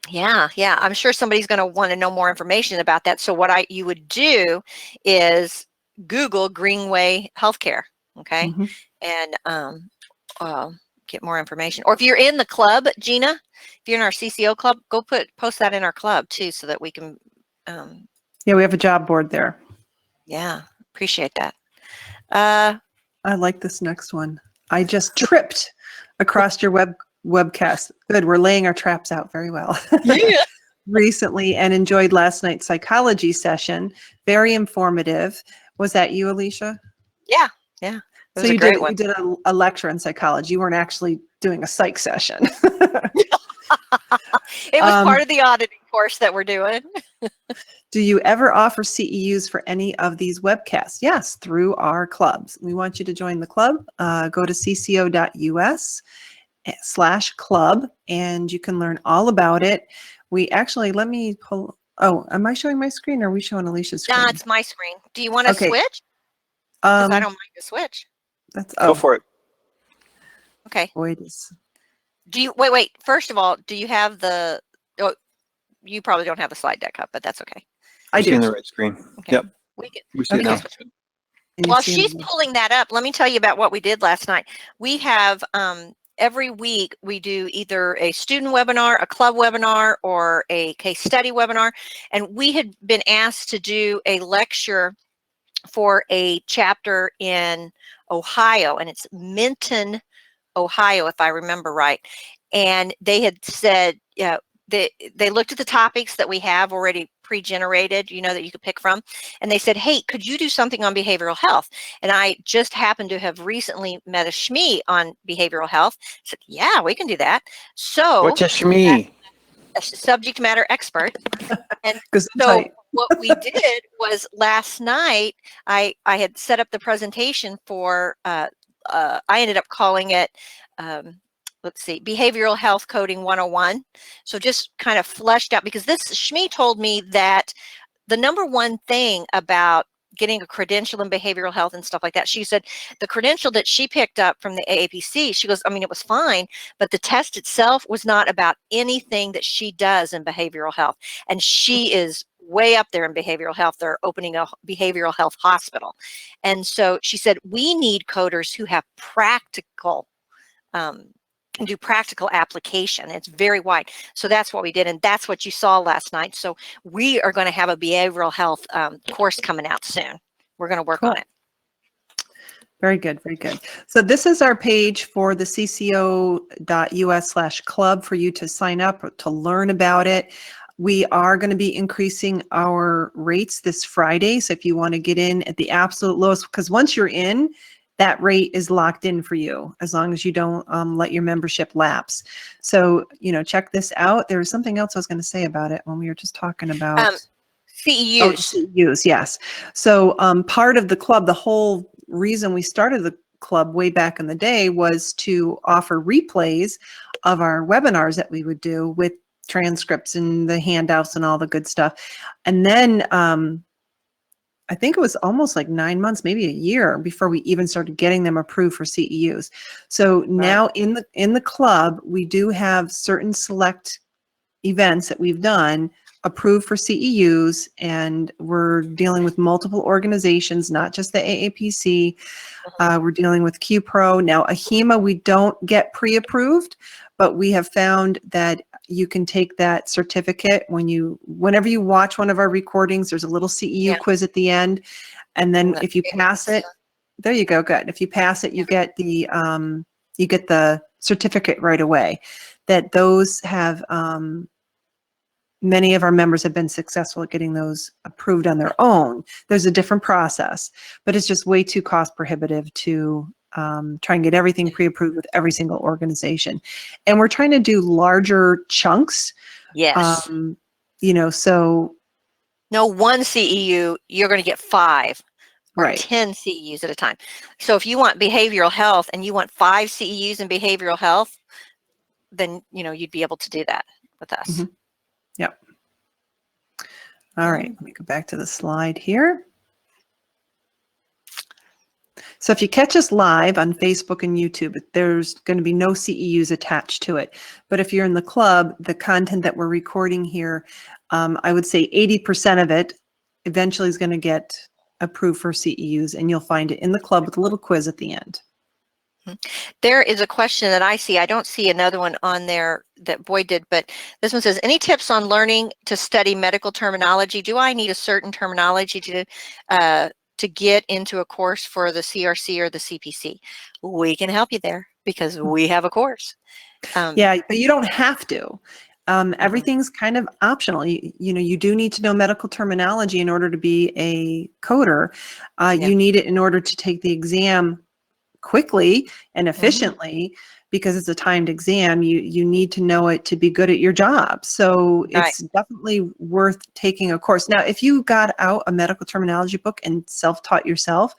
Yeah. I'm sure somebody's going to want to know more information about that. So what you would do is Google Greenway Healthcare. Okay. And get more information. Or if you're in the club, Gina, if you're in our CCO club, go post that in our club too, so that we can. Yeah, we have a job board there. Yeah, appreciate that. I like this next one. I just tripped across your webcast. Good, we're laying our traps out very well. Yeah. Recently, and enjoyed last night's psychology session. Very informative. Was that you, Alicia? Yeah. So you did a lecture in psychology. You weren't actually doing a psych session. It was part of the auditing course that we're doing. Do you ever offer CEUs for any of these webcasts? Yes, through our clubs. We want you to join the club. Go to CCO US Club, and you can learn all about it. We actually, let me pull, oh, am I showing my screen or are we showing Alicia's screen? No, it's my screen. Do you want to Okay. switch? Because I don't mind to switch. That's, Go for it. Okay. Boy, it is. Do you, wait, first of all, do you have the, oh, you probably don't have the slide deck up, but that's okay. I do. See in the right screen. Okay. Yep. We see it now. While she's pulling that up, let me tell you about what we did last night. We have every week we do either a student webinar, a club webinar, or a case study webinar. And we had been asked to do a lecture for a chapter in Ohio, and it's Minton, Ohio, if I remember right. And they had said, yeah, they looked at the topics that we have already pre-generated, you know, that you could pick from. And they said, hey, could you do something on behavioral health? And I just happened to have recently met a SME on behavioral health. I said, yeah, we can do that. So what's a SME? A subject matter expert. And so what we did was last night, I had set up the presentation for, I ended up calling it, let's see, Behavioral Health Coding 101. So just kind of fleshed out, because this Shmi told me that the number one thing about getting a credential in behavioral health and stuff like that, she said the credential that she picked up from the AAPC, she goes, I mean, it was fine, but the test itself was not about anything that she does in behavioral health. And she is way up there in behavioral health. They're opening a behavioral health hospital. And so she said, we need coders who have practical, can do practical application. It's very wide. So that's what we did. And that's what you saw last night. So we are going to have a behavioral health course coming out soon. We're going to work on it. Very good. Very good. So this is our page for the CCO.US/club for you to sign up or to learn about it. We are going to be increasing our rates this Friday. So if you want to get in at the absolute lowest, because once you're in, that rate is locked in for you as long as you don't let your membership lapse. So, you know, check this out. There was something else I was going to say about it when we were just talking about CEUs. Oh, CEUs, yes. So part of the club, the whole reason we started the club way back in the day was to offer replays of our webinars that we would do with transcripts and the handouts and all the good stuff. And then I think it was almost like 9 months, maybe a year before we even started getting them approved for CEUs. So now in the club, we do have certain select events that we've done approved for CEUs, and we're dealing with multiple organizations, not just the AAPC. We're dealing with QPro. Now, AHIMA, we don't get pre-approved, but we have found that you can take that certificate whenever you watch one of our recordings, there's a little CEU quiz at the end. And then if you pass it, there you go, good. If you pass it, you get the certificate right away. That those have, many of our members have been successful at getting those approved on their own. There's a different process, but it's just way too cost prohibitive to try and get everything pre-approved with every single organization. And we're trying to do larger chunks. Yes. You know, so. No one CEU, you're going to get 5 or 10 Right. CEUs at a time. So if you want behavioral health and you want 5 CEUs in behavioral health, then, you know, you'd be able to do that with us. Mm-hmm. Yep. All right, let me go back to the slide here. So if you catch us live on Facebook and YouTube, there's going to be no CEUs attached to it. But if you're in the club, the content that we're recording here, I would say 80% of it eventually is going to get approved for CEUs, and you'll find it in the club with a little quiz at the end. There is a question that I see. I don't see another one on there that Boyd did, but this one says, any tips on learning to study medical terminology? Do I need a certain terminology to get into a course for the CRC or the CPC? We can help you there because we have a course. Yeah, but you don't have to. Everything's kind of optional. You know, you do need to know medical terminology in order to be a coder. You need it in order to take the exam quickly and efficiently. because it's a timed exam. You need to know it to be good at your job. So it's definitely worth taking a course. Now, if you got out a medical terminology book and self-taught yourself,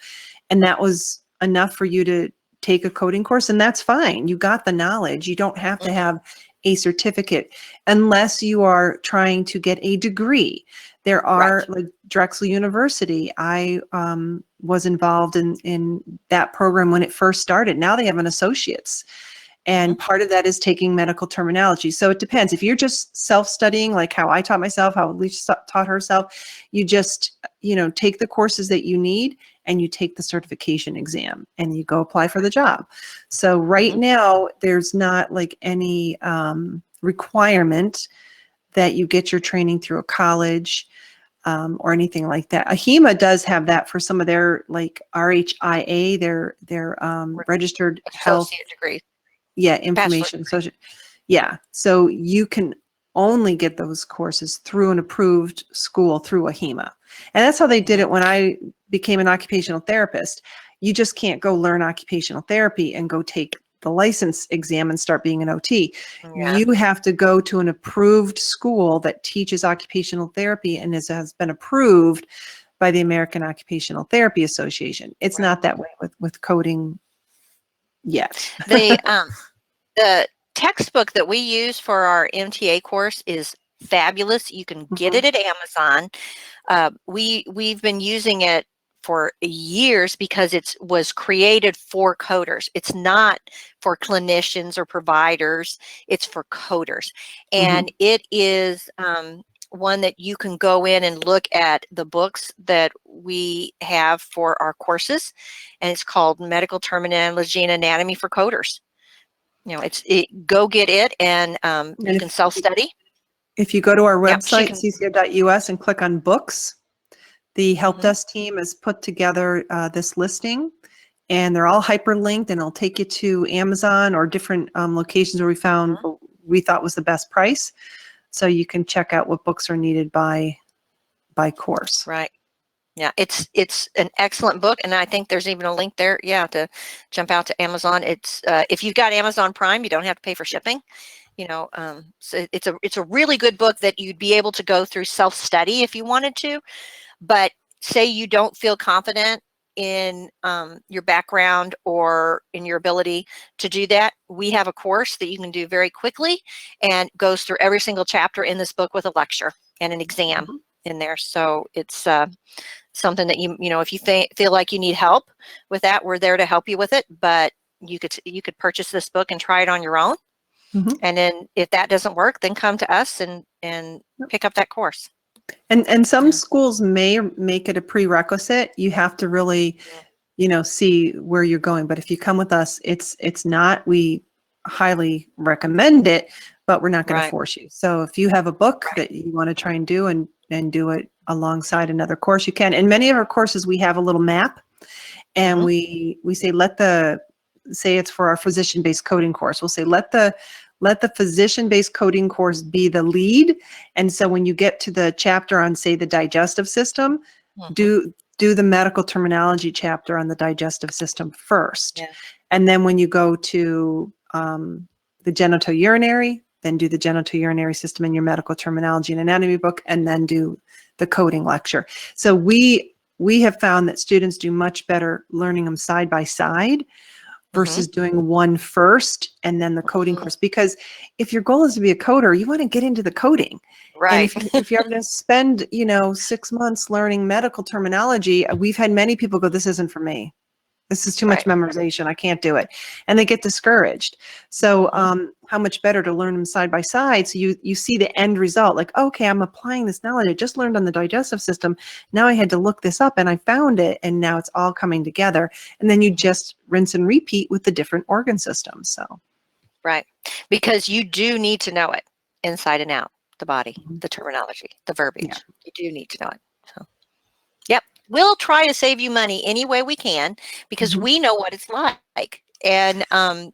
and that was enough for you to take a coding course, and that's fine. You got the knowledge. You don't have to have a certificate unless you are trying to get a degree. There are like Drexel University. I was involved in that program when it first started. Now they have an associate's. And part of that is taking medical terminology. So it depends. If you're just self-studying, like how I taught myself, how Alicia taught herself, you just, take the courses that you need and you take the certification exam and you go apply for the job. So right now, there's not like any requirement that you get your training through a college or anything like that. AHIMA does have that for some of their like RHIA, their registered health degree. Yeah, information. So you can only get those courses through an approved school through AHIMA. And that's how they did it when I became an occupational therapist. You just can't go learn occupational therapy and go take the license exam and start being an OT. Yeah. You have to go to an approved school that teaches occupational therapy and has been approved by the American Occupational Therapy Association. It's not that way with coding yet. The textbook that we use for our MTA course is fabulous. You can get it at Amazon. We've been using it for years because it was created for coders. It's not for clinicians or providers. It's for coders. And it is one that you can go in and look at the books that we have for our courses. And it's called Medical Terminology and Anatomy for Coders. Go get it, and you can self-study. If you go to our website, cco.us, and click on books, the help desk team has put together this listing, and they're all hyperlinked, and it'll take you to Amazon or different locations where we thought was the best price. So you can check out what books are needed by course. Right. Yeah, it's an excellent book, and I think there's even a link there. Yeah, to jump out to Amazon. It's if you've got Amazon Prime, you don't have to pay for shipping. So it's a really good book that you'd be able to go through self-study if you wanted to. But say you don't feel confident in your background or in your ability to do that, we have a course that you can do very quickly and goes through every single chapter in this book with a lecture and an exam in there. So it's something that if you feel like you need help with that, we're there to help you with it. But you could purchase this book and try it on your own. And then if that doesn't work, then come to us and pick up that course. And some schools may make it a prerequisite. You have to really, see where you're going. But if you come with us, it's not. We highly recommend it, but we're not going to force you. So if you have a book that you want to try and do and do it alongside another course, you can. In many of our courses, we have a little map, and we say say it's for our physician-based coding course. We'll say let the physician-based coding course be the lead. And so when you get to the chapter on, say, the digestive system, do the medical terminology chapter on the digestive system first. And then when you go to the genitourinary, then do the genitourinary system in your medical terminology and anatomy book, and then do the coding lecture. So we have found that students do much better learning them side by side versus doing one first and then the coding course. Because if your goal is to be a coder, you want to get into the coding. Right. And if you're going to spend, 6 months learning medical terminology, we've had many people go, this isn't for me. This is too much memorization. I can't do it. And they get discouraged. So how much better to learn them side by side. So you see the end result, like, okay, I'm applying this knowledge I just learned on the digestive system. Now I had to look this up and I found it. And now it's all coming together. And then you just rinse and repeat with the different organ systems. So. Right. Because you do need to know it inside and out, the body, the terminology, the verbiage. Yeah. You do need to know it. So, yep. We'll try to save you money any way we can because we know what it's like. And, now,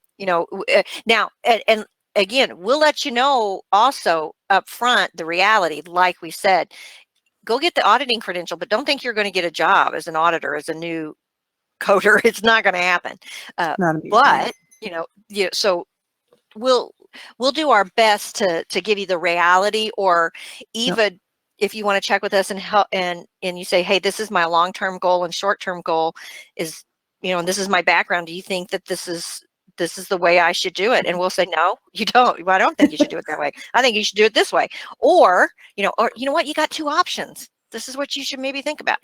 and again, we'll let you know also up front the reality, like we said, go get the auditing credential, but don't think you're going to get a job as an auditor, as a new coder. It's not going to happen. But, so we'll do our best to give you the reality, or even if you want to check with us and help, and you say, hey, this is my long-term goal and short-term goal is, and this is my background. Do you think that this is the way I should do it? And we'll say, no, you don't. Well, I don't think you should do it that way. I think you should do it this way. Or, what, you got two options. This is what you should maybe think about.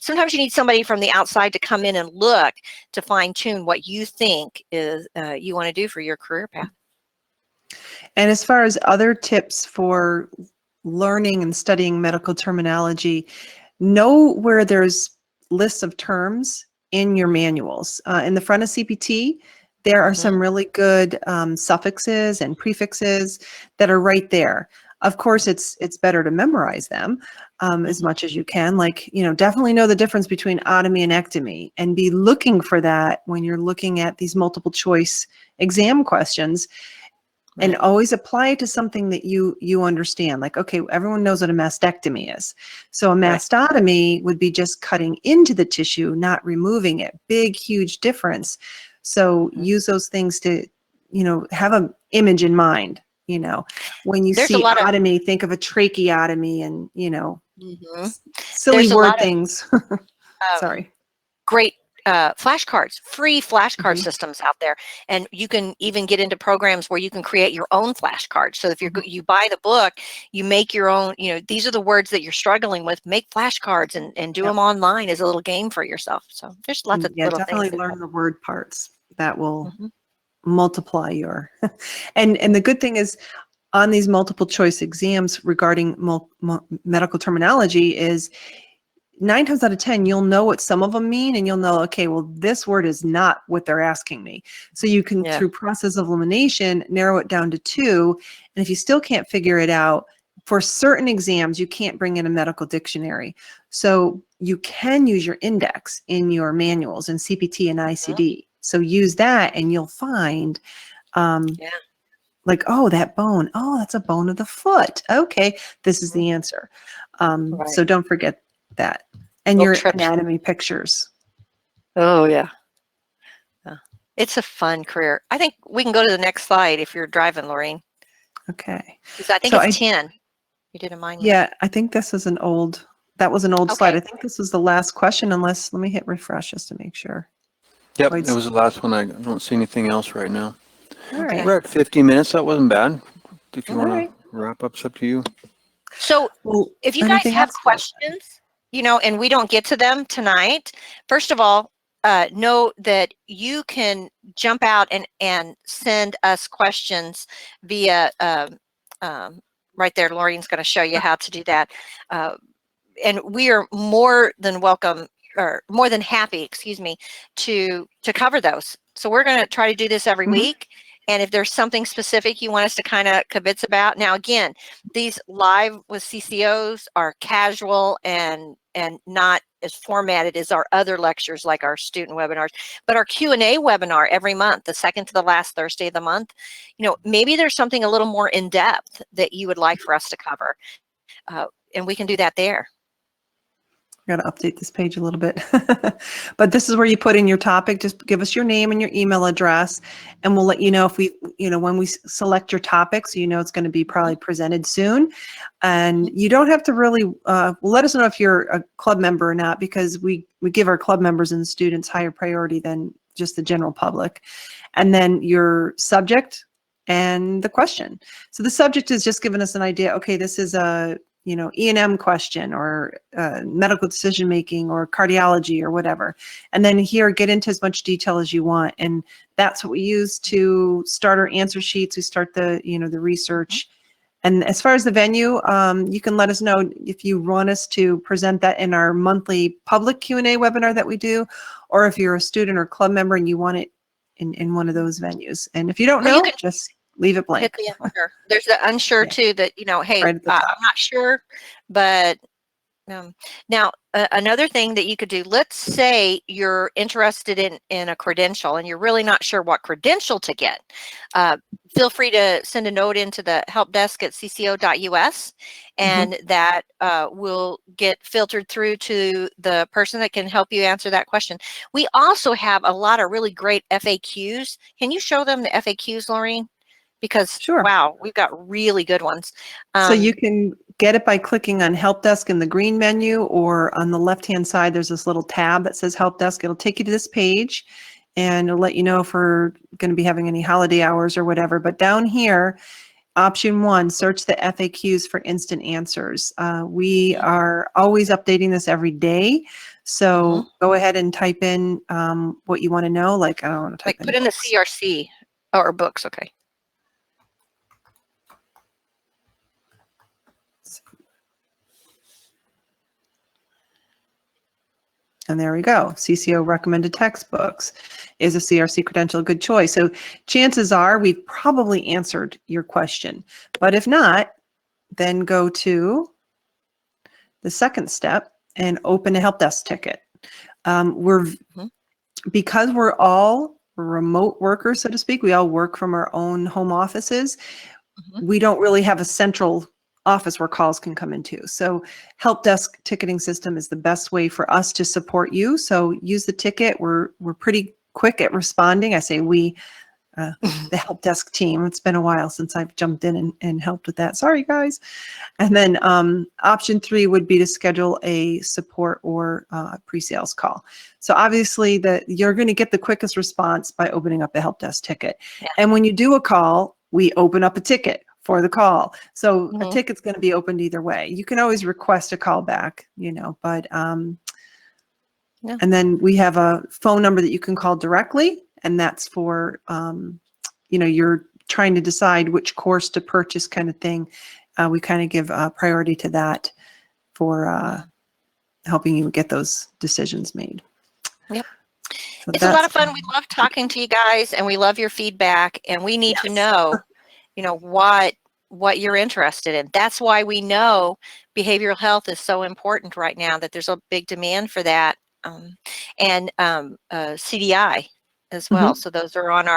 Sometimes you need somebody from the outside to come in and look to fine tune what you think is you want to do for your career path. And as far as other tips for learning and studying medical terminology, know where there's lists of terms in your manuals. In the front of CPT, there are some really good suffixes and prefixes that are right there. Of course, it's better to memorize them as much as you can. Like, definitely know the difference between otomy and ectomy, and be looking for that when you're looking at these multiple choice exam questions. And always apply it to something that you understand. Like, okay, everyone knows what a mastectomy is. So a mastotomy would be just cutting into the tissue, not removing it. Big, huge difference. So use those things to, have an image in mind. When you see otomy, think of a tracheotomy and, silly word things. Sorry. Great flashcards, free flashcard systems out there, and you can even get into programs where you can create your own flashcards. So if you buy the book, you make your own. These are the words that you're struggling with. Make flashcards and do them online as a little game for yourself. So there's lots of little definitely things. Learn the word parts that will multiply your. And the good thing is, on these multiple choice exams regarding medical terminology is, 9 times out of 10, you'll know what some of them mean, and you'll know, okay, well, this word is not what they're asking me. So you can, through process of elimination, narrow it down to 2. And if you still can't figure it out, for certain exams, you can't bring in a medical dictionary. So you can use your index in your manuals in CPT and ICD. So use that, and you'll find, like, oh, that bone. Oh, that's a bone of the foot. Okay, this is the answer. So don't forget that. And your anatomy pictures. Oh, yeah. It's a fun career. I think we can go to the next slide if you're driving, Laureen. Okay. I think it's 10. You didn't mind me. Yeah, I think this is that was an old slide. I think this was the last question, unless, let me hit refresh just to make sure. Yep, it was the last one. I don't see anything else right now. All right. We're at 50 minutes. That wasn't bad. If you want to wrap up, it's up to you. So if you guys have questions, and we don't get to them tonight, first of all, know that you can jump out and send us questions via, right there, Laureen's going to show you how to do that. And we are more than welcome, or more than happy, to cover those. So we're going to try to do this every week. And if there's something specific you want us to kind of kibitz about, now again, these live with CCOs are casual and not as formatted as our other lectures, like our student webinars. But our Q&A webinar every month, the second to the last Thursday of the month, maybe there's something a little more in depth that you would like for us to cover, and we can do that there. I got to update this page a little bit. But this is where you put in your topic. Just give us your name and your email address, and we'll let you know if we, when we select your topic, so it's going to be probably presented soon. And you don't have to really, let us know if you're a club member or not, because we give our club members and students higher priority than just the general public. And then your subject and the question. So the subject is just giving us an idea. Okay, this is a E&M question, or medical decision making, or cardiology, or whatever. And then here, get into as much detail as you want. And that's what we use to start our answer sheets. We start the the research. And as far as the venue, you can let us know if you want us to present that in our monthly public Q&A webinar that we do, or if you're a student or club member and you want it in one of those venues. And if you don't know, just leave it blank. There's the unsure too, that, hey, I'm not sure, but Now, another thing that you could do, let's say you're interested in a credential and you're really not sure what credential to get. Feel free to send a note into the help desk at cco.us, and that will get filtered through to the person that can help you answer that question. We also have a lot of really great FAQs. Can you show them the FAQs, Laureen? Because, sure. Wow, we've got really good ones. So you can get it by clicking on Help Desk in the green menu, or on the left-hand side, there's this little tab that says Help Desk. It'll take you to this page, and it'll let you know if we're going to be having any holiday hours or whatever. But down here, option 1, search the FAQs for instant answers. We are always updating this every day. So go ahead and type in what you want to know. Like, I don't want to type in put in the CRC or books. Okay. And there we go. CCO recommended textbooks. Is a CRC credential a good choice? So chances are we've probably answered your question. But if not, then go to the second step and open a help desk ticket. Because we're all remote workers, so to speak, we all work from our own home offices. We don't really have a central office where calls can come into. So help desk ticketing system is the best way for us to support you. So use the ticket. We're pretty quick at responding. I say we, the help desk team. It's been a while since I've jumped in and helped with that. Sorry, guys. And then option 3 would be to schedule a support or pre-sales call. So obviously you're going to get the quickest response by opening up a help desk ticket. Yeah. And when you do a call, we open up a ticket for the call. So a ticket's going to be opened either way. You can always request a call back, but and then we have a phone number that you can call directly, and that's for you're trying to decide which course to purchase, kind of thing. We kind of give priority to that for helping you get those decisions made. Yep. So it's a lot of fun. We love talking to you guys, and we love your feedback, and we need to know what you're interested in. That's why we know behavioral health is so important right now, that there's a big demand for that, and CDI as well. So those are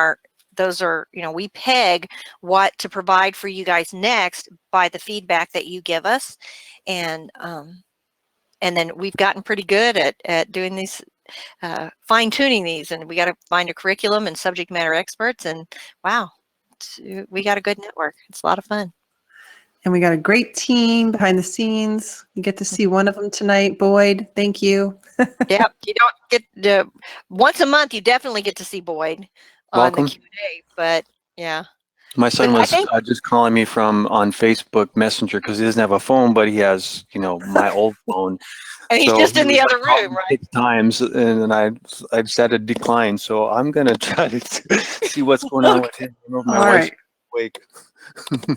we peg what to provide for you guys next by the feedback that you give us, and then we've gotten pretty good at doing these, fine-tuning these, and we got to find a curriculum and subject matter experts, and wow, we got a good network. It's a lot of fun. And we got a great team behind the scenes. You get to see one of them tonight, Boyd. Thank you. Yep, you don't get once a month. You definitely get to see Boyd on the Q&A. But yeah, my son was just calling me from on Facebook Messenger because he doesn't have a phone, but he has my old phone. And he's just in the other room, right? 6 times, and I just had to decline. So I'm gonna try to see what's going on with him. I don't know if my wife's awake.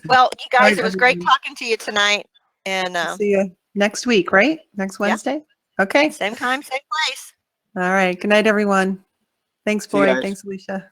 Well, you guys, it was great talking to you tonight, and see you next week, right? Next Wednesday. Okay. Same time, same place. All right. Good night, everyone. Thanks, Boyd. Thanks, Alicia.